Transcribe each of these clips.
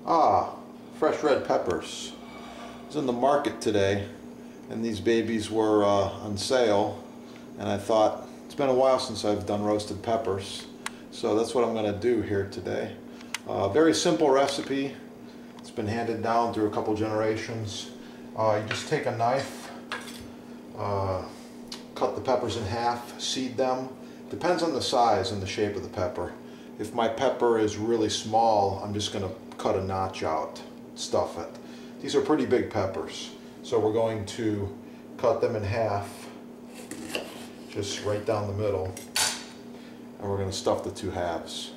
Ah, fresh red peppers. I was in the market today and these babies were on sale, and I thought it's been a while since I've done roasted peppers, so that's what I'm going to do here today. Very simple recipe. It's been handed down through a couple generations. You just take a knife, cut the peppers in half, seed them. Depends on the size and the shape of the pepper. If my pepper is really small, I'm just going to cut a notch out, stuff it. These are pretty big peppers, so we're going to cut them in half, just right down the middle, and we're going to stuff the two halves.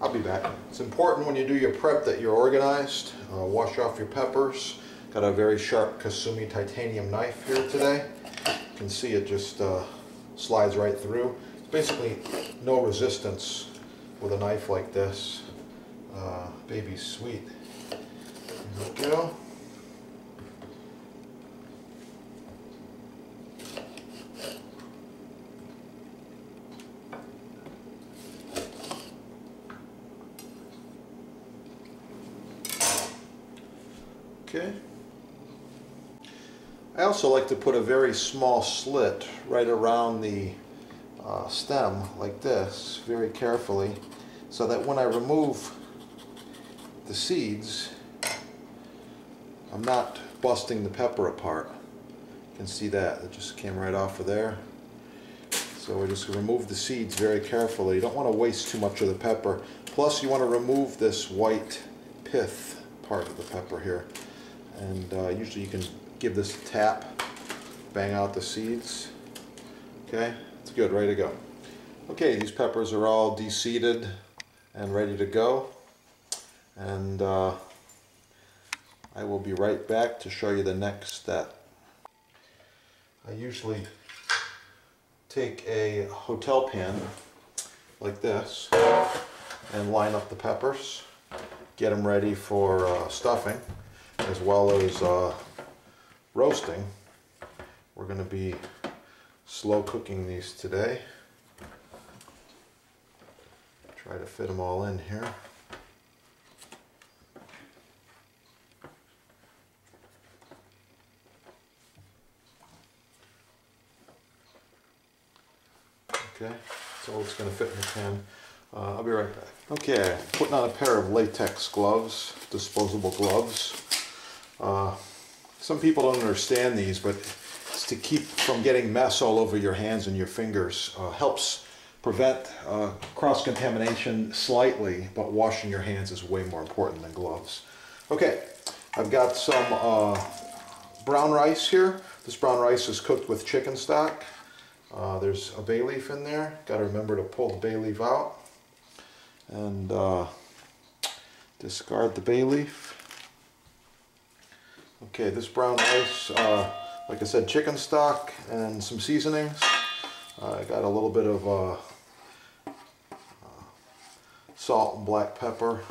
I'll be back. It's important when you do your prep that you're organized. Wash off your peppers. Got a very sharp Kasumi titanium knife here today. You can see it just slides right through. It's basically no resistance with a knife like this. Baby's sweet. There we go. Okay. I also like to put a very small slit right around the stem like this, very carefully, so that when I remove the seeds, I'm not busting the pepper apart. You can see that, it just came right off of there. So we're just going to remove the seeds very carefully. You don't want to waste too much of the pepper. Plus you want to remove this white pith part of the pepper here. And usually you can give this a tap, bang out the seeds. Okay, it's good, ready to go. Okay, these peppers are all de-seeded and ready to go. And I will be right back to show you the next step. I usually take a hotel pan like this and line up the peppers, get them ready for stuffing as well as roasting. We're going to be slow cooking these today. Try to fit them all in here. Okay, so it's going to fit in the pan. I'll be right back. Okay, putting on a pair of latex gloves, disposable gloves. Some people don't understand these, but it's to keep from getting mess all over your hands and your fingers. Helps prevent cross-contamination slightly, but washing your hands is way more important than gloves. Okay, I've got some brown rice here. This brown rice is cooked with chicken stock. There's a bay leaf in there. Got to remember to pull the bay leaf out and discard the bay leaf. Okay, this brown rice, like I said, chicken stock and some seasonings. I got a little bit of salt and black pepper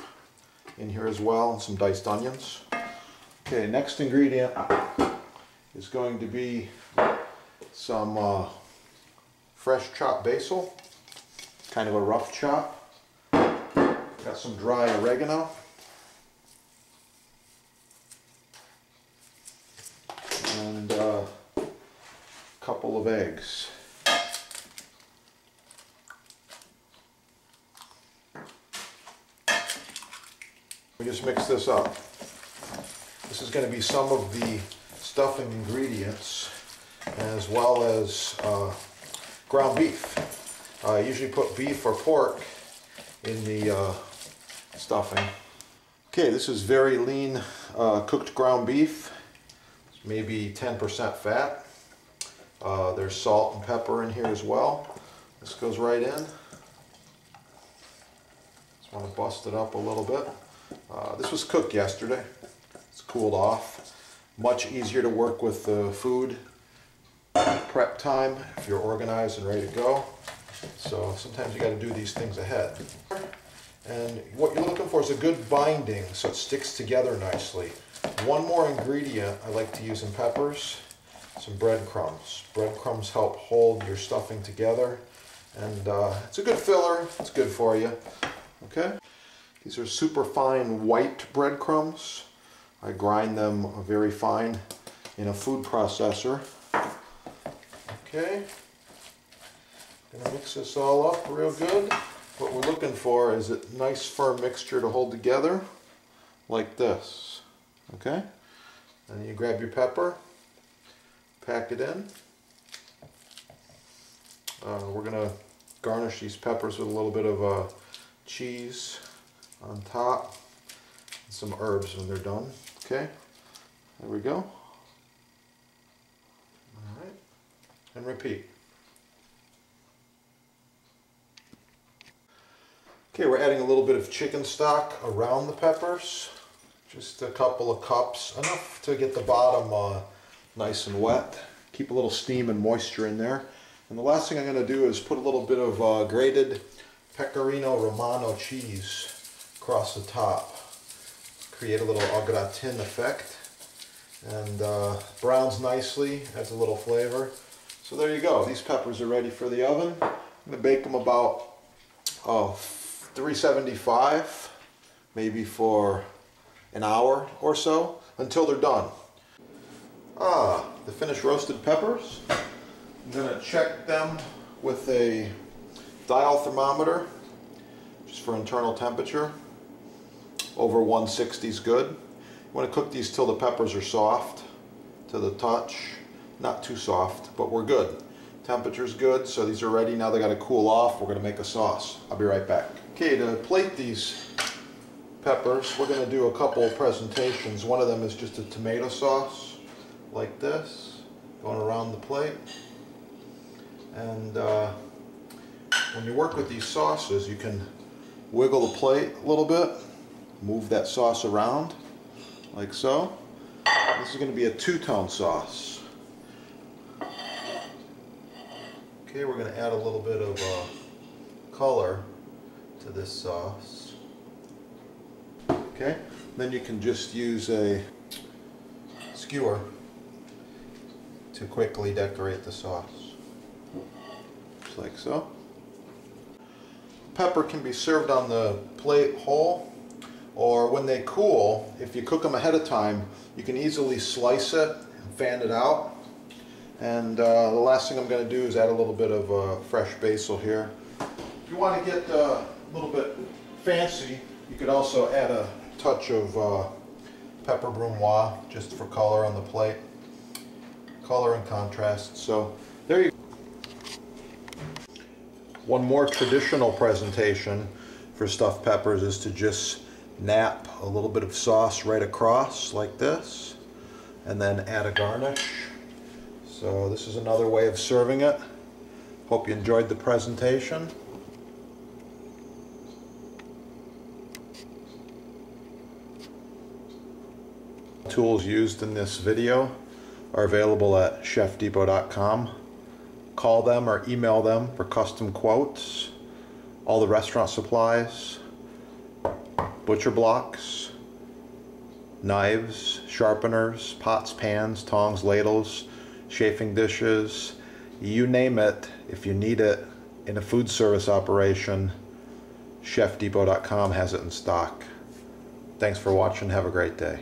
in here as well, and some diced onions. Okay, next ingredient is going to be some fresh chopped basil, kind of a rough chop. Got some dry oregano. And a couple of eggs. We just mix this up. This is going to be some of the stuffing ingredients as well as ground beef. I usually put beef or pork in the stuffing. Okay, this is very lean cooked ground beef. Maybe 10% fat. There's salt and pepper in here as well. This goes right in. Just want to bust it up a little bit. This was cooked yesterday. It's cooled off. Much easier to work with the food prep time if you're organized and ready to go. So sometimes you got to do these things ahead. And what you're looking for is a good binding so it sticks together nicely. One more ingredient I like to use in peppers, some breadcrumbs. Breadcrumbs help hold your stuffing together, and it's a good filler, it's good for you. Okay, These are super fine white breadcrumbs. I grind them very fine in a food processor. Okay, gonna mix this all up real good. What we're looking for is a nice firm mixture to hold together, like this. Okay, and you grab your pepper, pack it in. We're gonna garnish these peppers with a little bit of cheese on top and some herbs when they're done. Okay, there we go. All right, and repeat. Okay, we're adding a little bit of chicken stock around the peppers. Just a couple of cups, enough to get the bottom nice and wet. Keep a little steam and moisture in there. And the last thing I'm going to do is put a little bit of grated pecorino romano cheese across the top. Create a little au gratin effect. And browns nicely, adds a little flavor. So there you go. These peppers are ready for the oven. I'm going to bake them about 375, maybe for an hour or so, until they're done. The finished roasted peppers. I'm going to check them with a dial thermometer, just for internal temperature. Over 160 is good. You want to cook these till the peppers are soft to the touch. Not too soft, but we're good. Temperature's good, so these are ready. Now they got to cool off. We're going to make a sauce. I'll be right back. Okay, to plate these peppers, we're going to do a couple of presentations. One of them is just a tomato sauce, like this, going around the plate. And when you work with these sauces, you can wiggle the plate a little bit, move that sauce around, like so. This is going to be a two-tone sauce. Okay, we're going to add a little bit of color to this sauce. Okay, then you can just use a skewer to quickly decorate the sauce. Just like so. Pepper can be served on the plate whole, or when they cool, if you cook them ahead of time, you can easily slice it and fan it out. And the last thing I'm going to do is add a little bit of fresh basil here. If you want to get a little bit fancy, you could also add a touch of pepper brunoise just for color on the plate. Color and contrast. So there you go. One more traditional presentation for stuffed peppers is to just nap a little bit of sauce right across like this, and then add a garnish. So this is another way of serving it. Hope you enjoyed the presentation. Tools used in this video are available at chefdepot.com. Call them or email them for custom quotes. All the restaurant supplies, butcher blocks, knives, sharpeners, pots, pans, tongs, ladles, chafing dishes, you name it. If you need it in a food service operation, chefdepot.com has it in stock. Thanks for watching. Have a great day.